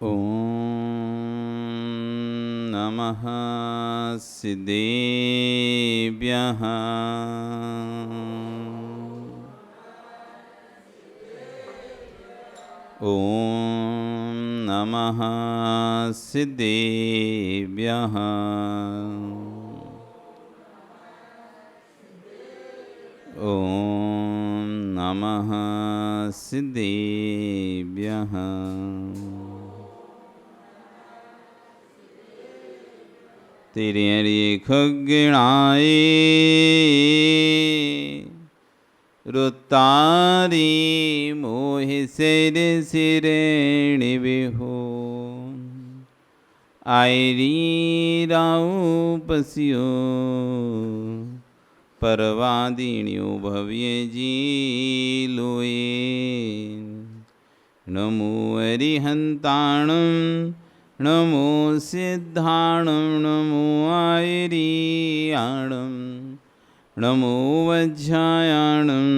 ॐ नमः सिद्धेभ्यः। ॐ नमः सिद्धेभ्यः। ॐ नमः सिद्धेभ्यः। तिर्यखगिणाय रुतारी मोहि सिर सिरेणि विहो आयरी राउपस्यो परवादिन्यो भव्य जी लोए। नमो अरिहंताणं नमो सिद्धाणं नमो आयरियाणं नमो वज्रायाणं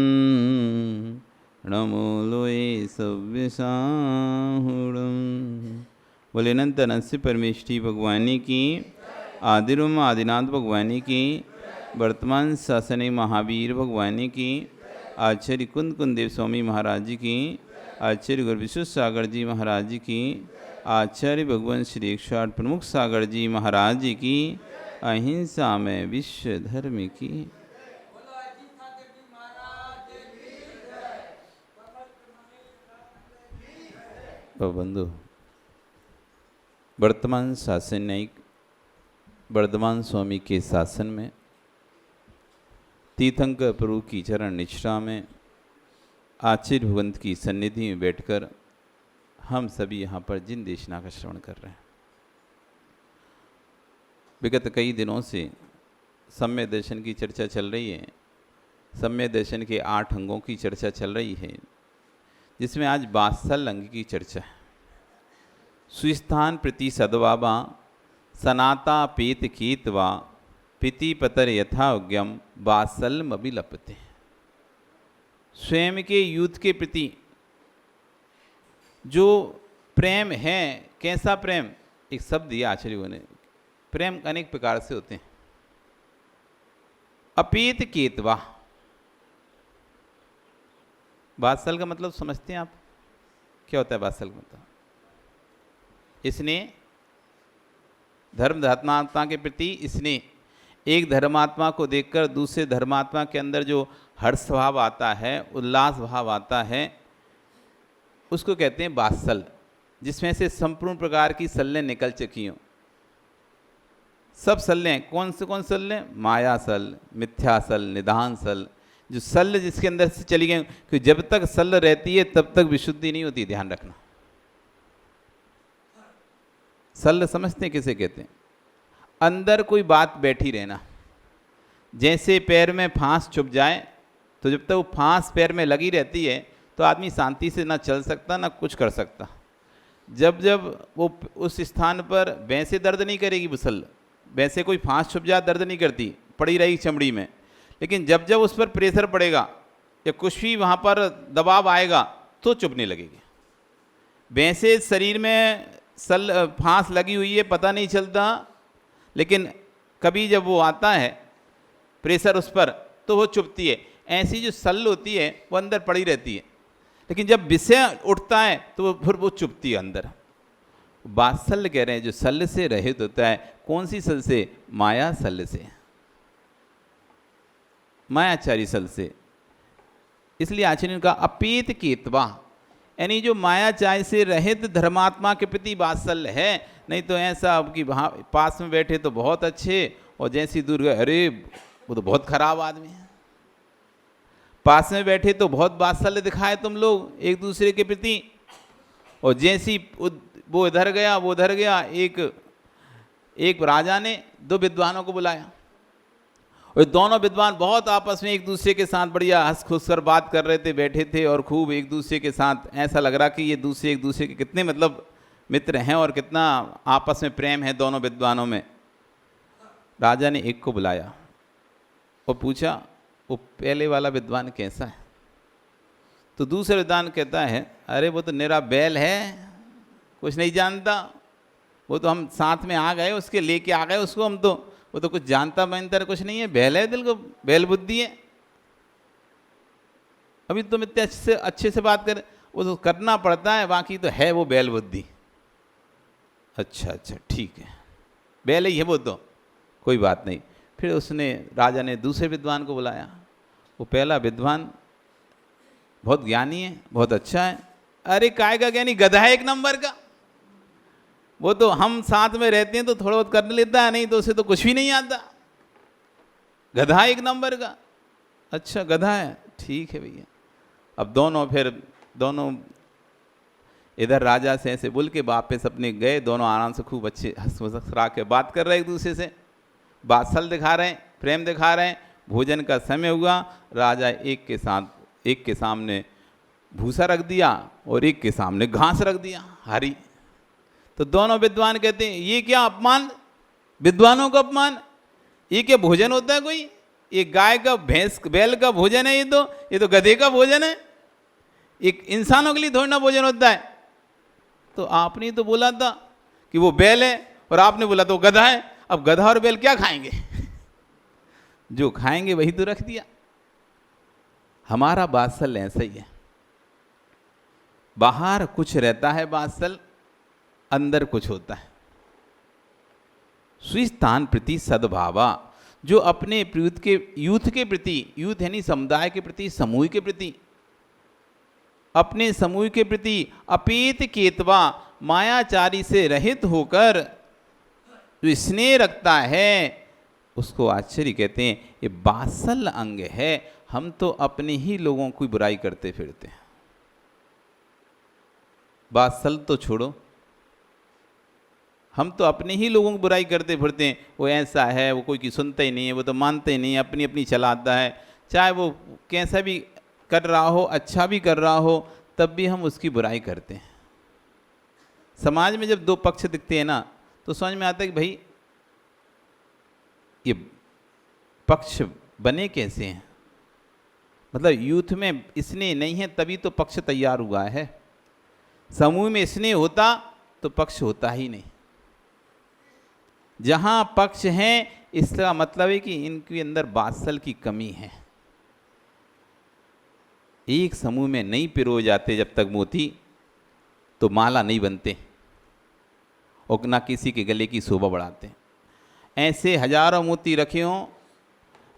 नमो लोए सव्यसाहुणं। बोले अनंत अनंत परमेष्ठी भगवानी की, आदिरुम आदिनाथ भगवानी की, वर्तमान शासनी महावीर भगवानी की, आचार्य कुंद कुंदेव स्वामी महाराज जी की, आचार्य गुरु विश्व सागर जी महाराज जी की, आचार्य भगवान श्री 108 प्रमुख सागर जी महाराज जी की, अहिंसा में विश्व धर्म की। बंधु, वर्तमान शासन न्यायिक वर्धमान स्वामी के शासन में तीर्थंकर प्रभु की चरण निष्ठा में आचार्य भगवंत की सन्निधि में बैठकर हम सभी यहाँ पर जिन देशना का श्रवण कर रहे हैं। विगत कई दिनों से सम्यक दर्शन की चर्चा चल रही है। सम्यक दर्शन के 8 अंगों की चर्चा चल रही है, जिसमें आज वात्सल अंग की चर्चा है। सुस्थान प्रति सद्भावा सनाता पेत कीतवा पिति पतर यथाज्ञम वात्सल्यम अभिलपते। स्वयं के यूथ के प्रति जो प्रेम है, कैसा प्रेम, एक शब्द दिया आचार्यों ने। प्रेम अनेक प्रकार से होते हैं। अपेत केतवा, वात्सल का मतलब समझते हैं आप? क्या होता है वात्सल का मतलब? इसने धर्मात्मा के प्रति इसने एक धर्मात्मा को देखकर दूसरे धर्मात्मा के अंदर जो हर्ष भाव आता है, उल्लास भाव आता है, उसको कहते हैं वात्सल, जिसमें से संपूर्ण प्रकार की सल्लें निकल चुकी हों। सब सल्लें कौन से सल्लें? माया सल, मिथ्या सल, निधान सल, जो सल्ल जिसके अंदर से चली गई। कि जब तक सल्ल रहती है तब तक विशुद्धि नहीं होती, ध्यान रखना। सल्ल समझते हैं किसे कहते हैं? अंदर कोई बात बैठी रहना। जैसे पैर में फांस चुभ जाए तो जब तक वो फांस पैर में लगी रहती है तो आदमी शांति से ना चल सकता ना कुछ कर सकता। जब वो उस स्थान पर वैसे दर्द नहीं करेगी वो सल्ल, वैसे कोई फांस चुभ जाए दर्द नहीं करती, पड़ी रहेगी चमड़ी में। लेकिन जब उस पर प्रेशर पड़ेगा या कुछ भी वहाँ पर दबाव आएगा तो चुभने लगेगी। वैसे शरीर में फांस लगी हुई है, पता नहीं चलता, लेकिन कभी जब वो आता है प्रेशर उस पर तो वो चुभती है। ऐसी जो सल्ल होती है वो अंदर पड़ी रहती है, लेकिन जब विषय उठता है तो फिर वो चुभती है अंदर। वात्सल्य कह रहे हैं जो सल्ल से रहित होता है। कौन सी सल से? माया सल्ल से, मायाचारी सल से। इसलिए आचार्य ने कहा अपेत केतवा, यानी जो मायाचारी से रहित धर्मात्मा के प्रति वात्सल्य है। नहीं तो ऐसा कि वहाँ पास में बैठे तो बहुत अच्छे और जैसी दूर गए अरे वो तो बहुत खराब आदमी है। पास में बैठे तो बहुत वात्सल्य दिखाए तुम लोग एक दूसरे के प्रति, और जैसी वो इधर गया वो उधर गया। एक राजा ने 2 विद्वानों को बुलाया और दोनों विद्वान बहुत आपस में एक दूसरे के साथ बढ़िया हंस खुश कर बात कर रहे थे, बैठे थे और खूब एक दूसरे के साथ ऐसा लग रहा कि ये एक दूसरे के कितने मतलब मित्र हैं और कितना आपस में प्रेम है दोनों विद्वानों में। राजा ने एक को बुलाया और पूछा वो पहले वाला विद्वान कैसा है? तो दूसरे विद्वान कहता है अरे वो तो निरा बैल है, कुछ नहीं जानता, वो तो हम साथ में आ गए, उसके लेके आ गए उसको हम तो, वो तो कुछ जानता बनता कुछ नहीं है, बैल है, दिल को बैल बुद्धि है। अभी तुम इतने अच्छे से बात कर, वो तो करना पड़ता है, बाकी तो है वो बैल बुद्धि। अच्छा अच्छा ठीक है, बैल ही है वो तो, कोई बात नहीं। फिर उसने, राजा ने दूसरे विद्वान को बुलाया। वो पहला विद्वान बहुत ज्ञानी है, बहुत अच्छा है। अरे काय का ज्ञानी, गधा है एक नंबर का। वो तो हम साथ में रहते हैं तो थोड़ा बहुत कर लेता है, नहीं तो उसे तो कुछ भी नहीं आता। गधा एक नंबर का। अच्छा गधा है, ठीक है भैया। अब दोनों इधर राजा से ऐसे बोल के वापस अपने गए। दोनों आराम से खूब अच्छे हंस मुस्कुरा के बात कर रहे एक दूसरे से, बात्सल दिखा रहे हैं, प्रेम दिखा रहे हैं। भोजन का समय हुआ, राजा एक के सामने भूसा रख दिया और एक के सामने घास रख दिया हरी। तो दोनों विद्वान कहते हैं ये क्या अपमान, विद्वानों का अपमान, ये क्या भोजन होता है कोई? ये गाय का भैंस बैल का भोजन है, ये तो गधे का भोजन है, एक इंसानों के लिए थोड़ा ना भोजन होता है। तो आपने तो बोला था कि वो बैल है और आपने बोला तो गधा है, अब गधा और बैल क्या खाएंगे? जो खाएंगे वही तो रख दिया। हमारा वात्सल ऐसा ही है, बाहर कुछ रहता है वात्सल, अंदर कुछ होता है। स्वस्थान प्रति सद्भावा, जो अपने यूथ के प्रति, यूथ यानी समुदाय के प्रति, समूह के प्रति, अपने समूह के प्रति अपेत केतवा मायाचारी से रहित होकर जो स्नेह रखता है, उसको आश्चर्य कहते हैं। ये वात्सल अंग है। हम तो अपने ही लोगों की बुराई करते फिरते हैं। वात्सल तो छोड़ो, हम तो अपने ही लोगों की बुराई करते फिरते हैं। वो ऐसा है, वो कोई की सुनता ही नहीं है, वो तो मानते ही नहीं है, अपनी अपनी चलाता है। चाहे वो कैसा भी कर रहा हो, अच्छा भी कर रहा हो, तब भी हम उसकी बुराई करते हैं। समाज में जब दो पक्ष दिखते हैं ना, तो समझ में आता है कि भाई ये पक्ष बने कैसे हैं। मतलब यूथ में स्नेह नहीं है तभी तो पक्ष तैयार हुआ है। समूह में स्नेह होता तो पक्ष होता ही नहीं। जहां पक्ष हैं, इसका मतलब है कि इनके अंदर वात्सल की कमी है। एक समूह में नहीं पिरो जाते जब तक मोती, तो माला नहीं बनते और ना किसी के गले की शोभा बढ़ाते। ऐसे हजारों मोती रखे हों,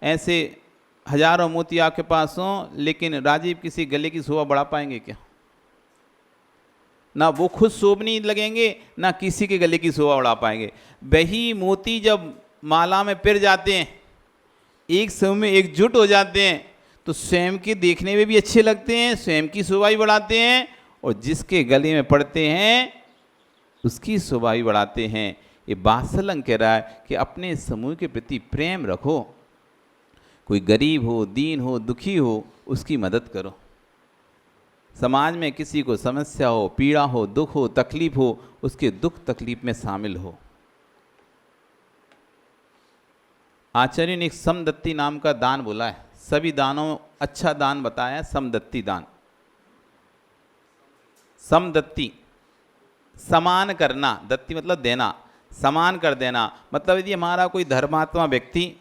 ऐसे हजारों मोती आपके पास हों, लेकिन राजीव किसी गले की शोभा बढ़ा पाएंगे क्या? ना वो खुद शोभनी लगेंगे, ना किसी के गले की शोभा बढ़ा पाएंगे। वही मोती जब माला में पिर जाते हैं, एक समूह में एकजुट हो जाते हैं, तो स्वयं के देखने में भी अच्छे लगते हैं, स्वयं की शोभा भी बढ़ाते हैं, और जिसके गले में पड़ते हैं उसकी शोभा भी बढ़ाते हैं। ये वात्सल अंग कह रहा है कि अपने समूह के प्रति प्रेम रखो। कोई गरीब हो, दीन हो, दुखी हो, उसकी मदद करो। समाज में किसी को समस्या हो, पीड़ा हो, दुख हो, तकलीफ हो, उसके दुख तकलीफ में शामिल हो। आचार्य ने एक समदत्ती नाम का दान बोला है। सभी दानों अच्छा दान बताया है समदत्ती दान। समदत्ती, समान करना, दत्ती मतलब देना, समान कर देना। मतलब यदि हमारा कोई धर्मात्मा व्यक्ति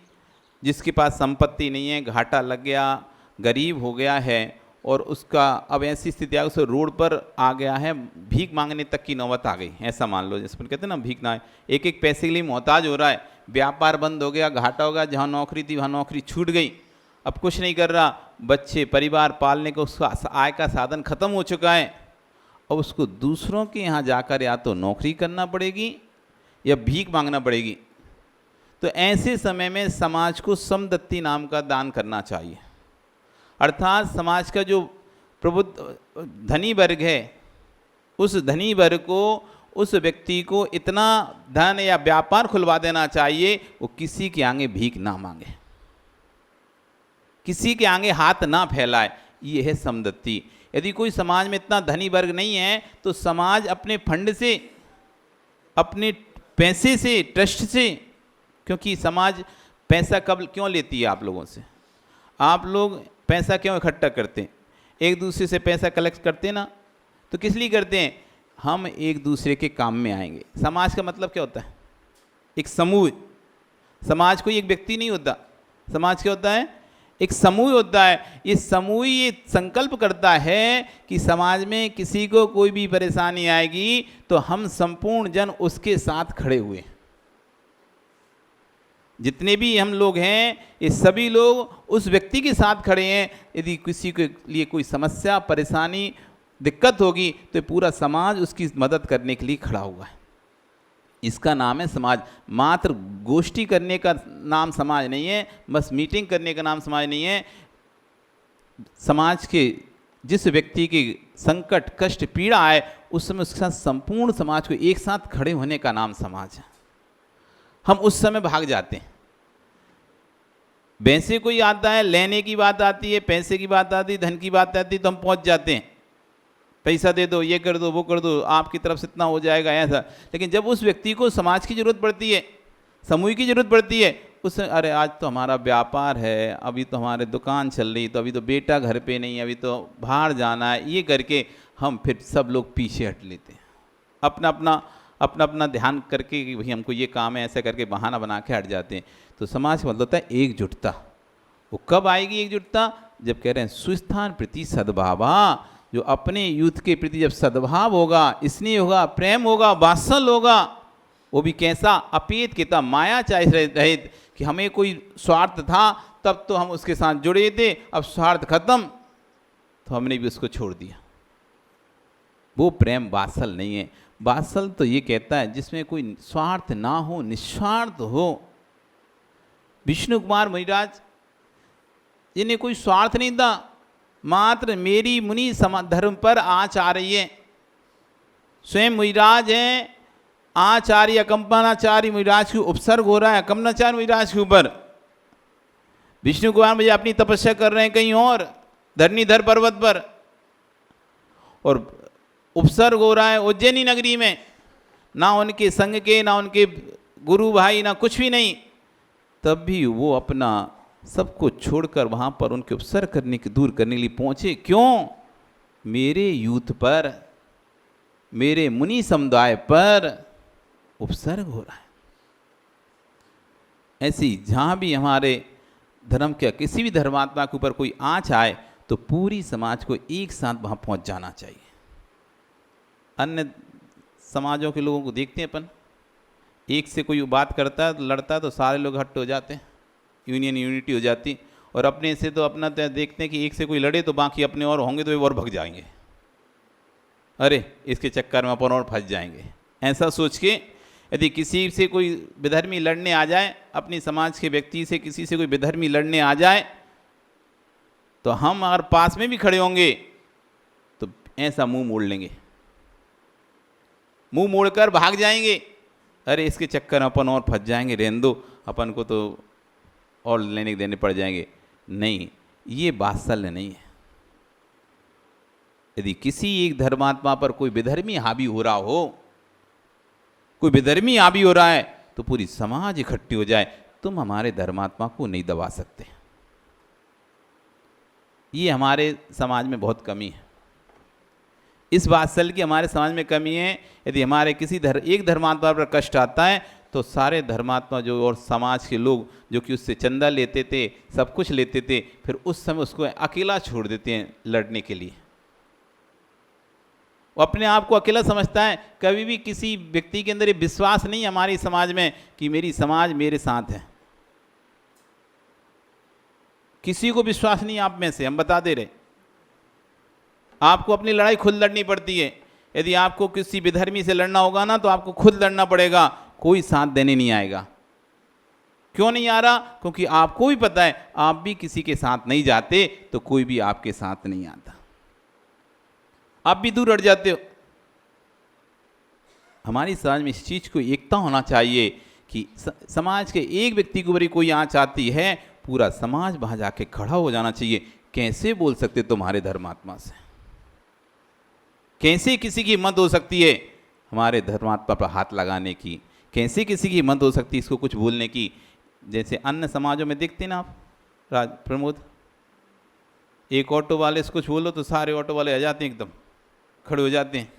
जिसके पास संपत्ति नहीं है, घाटा लग गया, गरीब हो गया है, और उसका अब ऐसी स्थिति आ गई, उसे रोड पर आ गया है, भीख मांगने तक की नौबत आ गई, ऐसा मान लो, जिस पर कहते हैं ना भीख ना, एक एक पैसे के लिए मोहताज हो रहा है, व्यापार बंद हो गया, घाटा हो गया, जहाँ नौकरी थी वहाँ नौकरी छूट गई, अब कुछ नहीं कर रहा, बच्चे परिवार पालने को उसका आय का साधन खत्म हो चुका है, और उसको दूसरों के यहाँ जाकर या तो नौकरी करना पड़ेगी या भीख मांगना पड़ेगी। तो ऐसे समय में समाज को समदत्ती नाम का दान करना चाहिए। अर्थात समाज का जो प्रबुद्ध धनी वर्ग है, उस धनी वर्ग को, उस व्यक्ति को इतना धन या व्यापार खुलवा देना चाहिए, वो किसी के आगे भीख ना मांगे, किसी के आगे हाथ ना फैलाए। ये है समदत्ती। यदि कोई समाज में इतना धनी वर्ग नहीं है, तो समाज अपने फंड से, अपने पैसे से, ट्रस्ट से, क्योंकि समाज पैसा कब क्यों लेती है आप लोगों से? आप लोग पैसा क्यों इकट्ठा करते हैं? एक दूसरे से पैसा कलेक्ट करते हैं ना, तो किस लिए करते हैं? हम एक दूसरे के काम में आएंगे। समाज का मतलब क्या होता है? एक समूह। समाज कोई एक व्यक्ति नहीं होता, समाज क्या होता है? एक समूह होता है। ये समूह ये संकल्प करता है कि समाज में किसी को कोई भी परेशानी आएगी तो हम संपूर्ण जन उसके साथ खड़े हुए हैं। जितने भी हम लोग हैं ये सभी लोग उस व्यक्ति के साथ खड़े हैं। यदि किसी के लिए कोई समस्या, परेशानी, दिक्कत होगी तो पूरा समाज उसकी मदद करने के लिए खड़ा हुआ है। इसका नाम है समाज। मात्र गोष्ठी करने का नाम समाज नहीं है, बस मीटिंग करने का नाम समाज नहीं है। समाज के जिस व्यक्ति की संकट, कष्ट, पीड़ा आए उस समय उसके साथ संपूर्ण समाज को एक साथ खड़े होने का नाम समाज है। हम उस समय भाग जाते हैं। वैसे कोई आता है, लेने की बात आती है, पैसे की बात आती है, धन की बात आती है तो हम पहुंच जाते हैं, पैसा दे दो, ये कर दो, वो कर दो, आपकी तरफ से इतना हो जाएगा, ऐसा। लेकिन जब उस व्यक्ति को समाज की जरूरत पड़ती है, समूह की जरूरत पड़ती है, उससे अरे आज तो हमारा व्यापार है, अभी तो हमारे दुकान चल रही, तो अभी तो बेटा घर पे नहीं, अभी तो बाहर जाना है, ये करके हम फिर सब लोग पीछे हट लेते हैं। अपना अपना ध्यान करके कि भाई हमको ये काम है, ऐसा करके बहाना बना के हट जाते हैं। तो समाज का मतलब होता है एकजुटता। वो कब आएगी एकजुटता? जब कह रहे हैं सुस्थान प्रति सद्भावा। जो अपने यूथ के प्रति जब सद्भाव होगा, स्नेह होगा, प्रेम होगा, वात्सल होगा, वो भी कैसा? अपेत के तब माया चाहे रहित, कि हमें कोई स्वार्थ था तब तो हम उसके साथ जुड़े थे, अब स्वार्थ खत्म तो हमने भी उसको छोड़ दिया। वो प्रेम वात्सल नहीं है। वात्सल तो ये कहता है जिसमें कोई स्वार्थ ना हो, निस्वार्थ हो। विष्णु कुमार मुनिराज इन्हें कोई स्वार्थ नहीं था, मात्र मेरी मुनि धर्म पर आँच आ रही है। स्वयं मुनिराज हैं, आचार्य अकम्पनाचार्य मुनिराज की उपसर्ग हो रहा है अकम्पनाचार्य मुनिराज के ऊपर। विष्णु कुमार मुझे अपनी तपस्या कर रहे हैं कहीं और धरणीधर पर्वत पर, और उपसर्ग हो रहा है उज्जैनी नगरी में। ना उनके संग के, ना उनके गुरु भाई, ना कुछ भी नहीं, तब भी वो अपना सबको छोड़कर वहाँ पर उनके उपसर्ग करने की, दूर करने के लिए पहुँचे। क्यों? मेरे यूथ पर, मेरे मुनि समुदाय पर उपसर्ग हो रहा है। ऐसी जहाँ भी हमारे धर्म के किसी भी धर्मात्मा के ऊपर कोई आँच आए तो पूरी समाज को एक साथ वहाँ पहुँच जाना चाहिए। अन्य समाजों के लोगों को देखते हैं अपन, एक से कोई बात करता है, लड़ता है तो सारे लोग हट हो जाते हैं, यूनिटी हो जाती। और अपने से तो अपना तो देखते हैं कि एक से कोई लड़े तो बाकी अपने और होंगे तो वे और भग जाएंगे, अरे इसके चक्कर में अपन और फंस जाएंगे। ऐसा सोच के यदि किसी से कोई विधर्मी लड़ने आ जाए, अपनी समाज के व्यक्ति से किसी से कोई विधर्मी लड़ने आ जाए, तो हम अगर पास में भी खड़े होंगे तो ऐसा मुंह मोड़ लेंगे, मुंह मोड़कर भाग जाएंगे, अरे इसके चक्कर में अपन और फंस जाएंगे, रहने दो, अपन को तो और लेने देने पड़ जाएंगे। नहीं, ये वात्सल्य नहीं है। यदि किसी एक धर्मात्मा पर कोई विधर्मी हावी हो रहा हो, कोई विधर्मी हावी हो रहा है, तो पूरी समाज इकट्ठी हो जाए, तुम हमारे धर्मात्मा को नहीं दबा सकते। ये हमारे समाज में बहुत कमी है। इस वात्सल्य की हमारे समाज में कमी है। यदि हमारे किसी एक धर्मात्मा पर कष्ट आता है तो सारे धर्मात्मा जो और समाज के लोग जो कि उससे चंदा लेते थे, सब कुछ लेते थे, फिर उस समय उसको अकेला छोड़ देते हैं लड़ने के लिए। वो अपने आप को अकेला समझता है। कभी भी किसी व्यक्ति के अंदर ये विश्वास नहीं है हमारे समाज में कि मेरी समाज मेरे साथ है। किसी को विश्वास नहीं आप में से, हम बता दे रहे। आपको अपनी लड़ाई खुद लड़नी पड़ती है। यदि आपको किसी विधर्मी से लड़ना होगा ना तो आपको खुद लड़ना पड़ेगा, कोई साथ देने नहीं आएगा। क्यों नहीं आ रहा? क्योंकि आपको भी पता है आप भी किसी के साथ नहीं जाते तो कोई भी आपके साथ नहीं आता, आप भी दूर हट जाते हो। हमारी समाज में इस चीज को एकता होना चाहिए कि समाज के एक व्यक्ति के ऊपर कोई आँच आती है, पूरा समाज वहां जाके खड़ा हो जाना चाहिए। कैसे बोल सकते तुम्हारे धर्मात्मा से? कैसे किसी की हिम्मत हो सकती है हमारे धर्मात्मा पर हाथ लगाने की? कैसे किसी की हिम्मत हो सकती है इसको कुछ बोलने की? जैसे अन्य समाजों में देखते ना आप प्रमोद, एक ऑटो वाले से कुछ बोलो तो सारे ऑटो वाले आ जाते हैं, एकदम खड़े हो जाते हैं।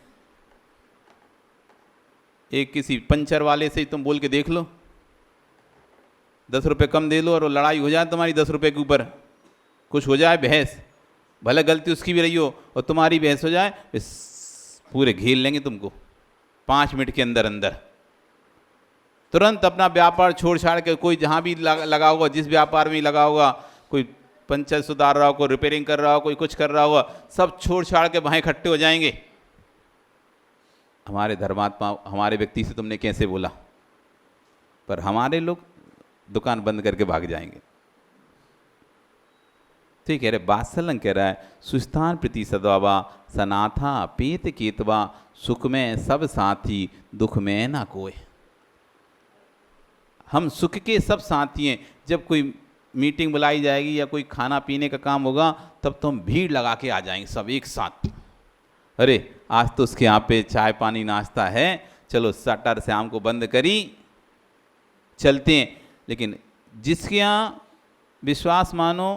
एक किसी पंचर वाले से ही तुम बोल के देख लो, 10 रुपये कम दे लो और वो लड़ाई हो जाए तुम्हारी 10 रुपये के ऊपर, कुछ हो जाए बहस, भले गलती उसकी भी रही हो और तुम्हारी बहस हो जाए, पूरे घेर लेंगे तुमको 5 मिनट के अंदर अंदर। तुरंत अपना व्यापार छोड़ छाड़ के, कोई जहाँ भी लगा होगा, जिस व्यापार में ही लगा होगा, कोई पंचर सुधार रहा हो, कोई रिपेयरिंग कर रहा हो, कोई कुछ कर रहा होगा, सब छोड़ छाड़ के वहाँ इकट्ठे हो जाएंगे। हमारे धर्मात्मा, हमारे व्यक्ति से तुमने कैसे बोला, पर हमारे लोग दुकान बंद करके भाग जाएंगे। ठीक है रे, बात्सल्यं कह रहा है, सुस्थान प्रति सद्भावा सनाथा पेत केतवा, सुख में सब साथी दुख में ना कोई। हम सुख के सब साथी हैं। जब कोई मीटिंग बुलाई जाएगी या कोई खाना पीने का काम होगा, तब तो हम भीड़ लगा के आ जाएंगे सब एक साथ। अरे आज तो उसके यहाँ पे चाय पानी नाश्ता है, चलो शटर से शाम को बंद करी, चलते हैं। लेकिन जिसके यहाँ विश्वास मानो,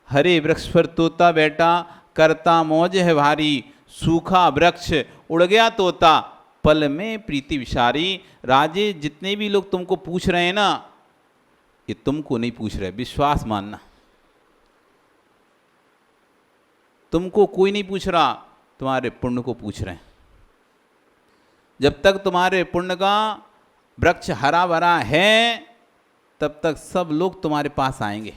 हरे वृक्ष पर तोता बैठा, करता मौज है भारी, सूखा वृक्ष उड़ गया तोता, पल में प्रीति विशारी। राजे, जितने भी लोग तुमको पूछ रहे हैं ना, ये तुमको नहीं पूछ रहे, विश्वास मानना। तुमको कोई नहीं पूछ रहा, तुम्हारे पुण्य को पूछ रहे हैं। जब तक तुम्हारे पुण्य का वृक्ष हरा भरा है, तब तक सब लोग तुम्हारे पास आएंगे,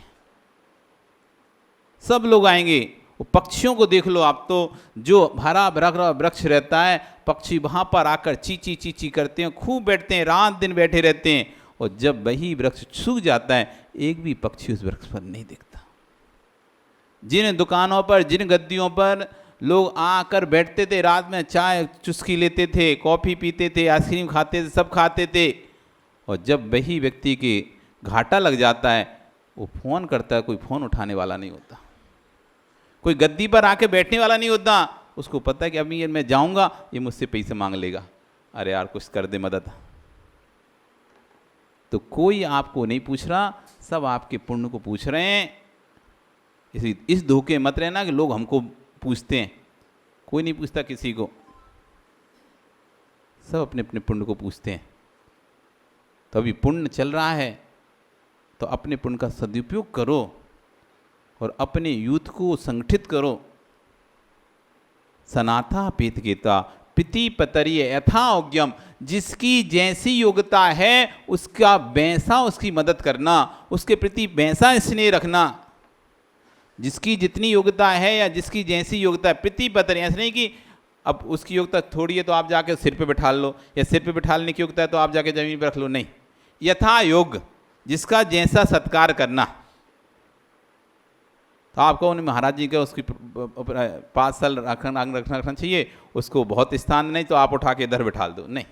सब लोग आएंगे। वो पक्षियों को देख लो आप, तो जो हरा भरा वृक्ष रहता है, पक्षी वहाँ पर आकर चींची चींची करते हैं, खूब बैठते हैं, रात दिन बैठे रहते हैं। और जब वही वृक्ष सूख जाता है, एक भी पक्षी उस वृक्ष पर नहीं दिखता। जिन दुकानों पर, जिन गद्दियों पर लोग आकर बैठते थे, रात में चाय चुस्की लेते थे, कॉफ़ी पीते थे, आइसक्रीम खाते थे, सब खाते थे, और जब वही व्यक्ति के घाटा लग जाता है, वो फ़ोन करता है, कोई फ़ोन उठाने वाला नहीं होता, कोई गद्दी पर आके बैठने वाला नहीं होता। उसको पता है कि अभी मैं जाऊंगा, ये मुझसे पैसे मांग लेगा, अरे यार कुछ कर दे मदद। तो कोई आपको नहीं पूछ रहा, सब आपके पुण्य को पूछ रहे हैं। इस धोखे मत रहना कि लोग हमको पूछते हैं, कोई नहीं पूछता किसी को, सब अपने अपने पुण्य को पूछते हैं। तो अभी पुण्य चल रहा है, तो अपने पुण्य का सदुपयोग करो और अपने यूथ को संगठित करो। सनाथा पेत गेता पिति पतरीय यथायोग्यम, जिसकी जैसी योग्यता है उसका वैसा उसकी मदद करना, उसके प्रति वैसा स्नेह रखना। जिसकी जितनी योग्यता है या जिसकी जैसी योग्यता है, पिति पतरीय, ऐसा नहीं कि अब उसकी योग्यता थोड़ी है तो आप जाके सिर पे बिठा लो, या सिर पे बिठाने की योग्यता है तो आप जाके जमीन पर रख लो, नहीं। यथा योग, जिसका जैसा सत्कार करना। तो आपको उन्हें महाराज जी का उसकी 5 साल रखना चाहिए, उसको बहुत स्थान नहीं तो आप उठा के इधर बिठा दो, नहीं।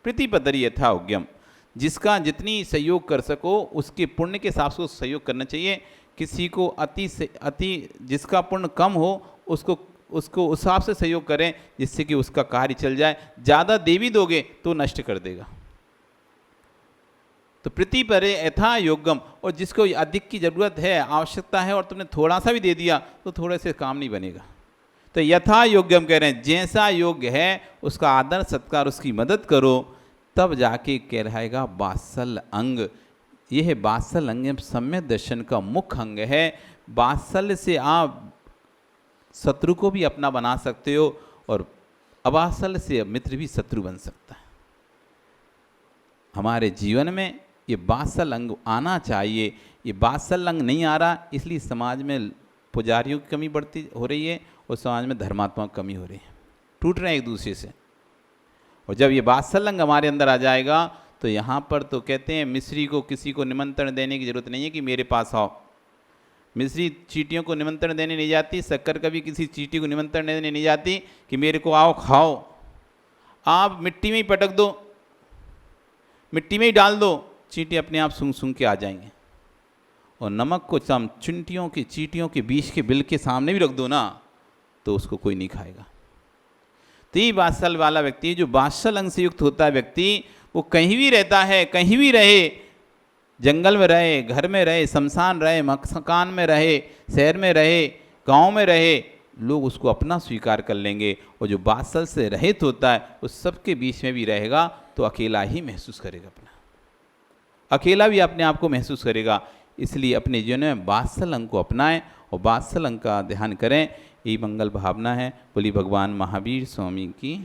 प्रतिपदरी यथायोग्यम, जिसका जितनी सहयोग कर सको उसके पुण्य के हिसाब से सहयोग करना चाहिए। किसी को अति से अति, जिसका पुण्य कम हो उसको उस हिसाब से सहयोग करें, जिससे कि उसका कार्य चल जाए। ज़्यादा देवी दोगे तो नष्ट कर देगा। तो प्रति परे यथा योग्यम, और जिसको अधिक की जरूरत है, आवश्यकता है, और तुमने थोड़ा सा भी दे दिया तो थोड़े से काम नहीं बनेगा। तो यथा योग्यम कह रहे हैं, जैसा योग्य है उसका आदर सत्कार, उसकी मदद करो, तब जाके कह रहेगा वात्सल्य अंग। यह वात्सल्य अंग सम्यक दर्शन का मुख्य अंग है। वात्सल्य से आप शत्रु को भी अपना बना सकते हो, और अवात्सल्य से मित्र भी शत्रु बन सकता है। हमारे जीवन में ये वात्सल्य अंग आना चाहिए। ये वात्सल्य अंग नहीं आ रहा, इसलिए समाज में पुजारियों की कमी बढ़ती हो रही है और समाज में धर्मात्मा की कमी हो रही है, टूट रहे हैं एक दूसरे से। और जब ये वात्सल्य अंग हमारे अंदर आ जाएगा तो यहाँ पर तो कहते हैं मिस्री को किसी को निमंत्रण देने की जरूरत नहीं है कि मेरे पास आओ। मिस्री चींटियों को निमंत्रण देने नहीं जाती, शक्कर कभी किसी चींटी को निमंत्रण देने नहीं जाती कि मेरे को आओ खाओ। आप मिट्टी में ही पटक दो, मिट्टी में ही डाल दो, चींटी अपने आप सूंघ सूंघ के आ जाएंगे। और नमक को चींटियों के चींटियों के बीच के बिल के सामने भी रख दो ना, तो उसको कोई नहीं खाएगा। तो ये वात्सल्य वाला व्यक्ति, जो वात्सल्य अंग से युक्त होता है व्यक्ति, वो कहीं भी रहता है, कहीं भी रहे, जंगल में रहे, घर में रहे, शमशान रहे, मकान में रहे, शहर में रहे, गांव में रहे, लोग उसको अपना स्वीकार कर लेंगे, और जो वात्सल से रहित होता है उस सबके बीच में भी रहेगा तो अकेला ही महसूस करेगा, अपना अकेला भी अपने आप को महसूस करेगा। इसलिए अपने जीवन में वात्सल अंग को अपनाएं और वात्सल अंग का ध्यान करें। यही मंगल भावना है। बोली भगवान महावीर स्वामी की।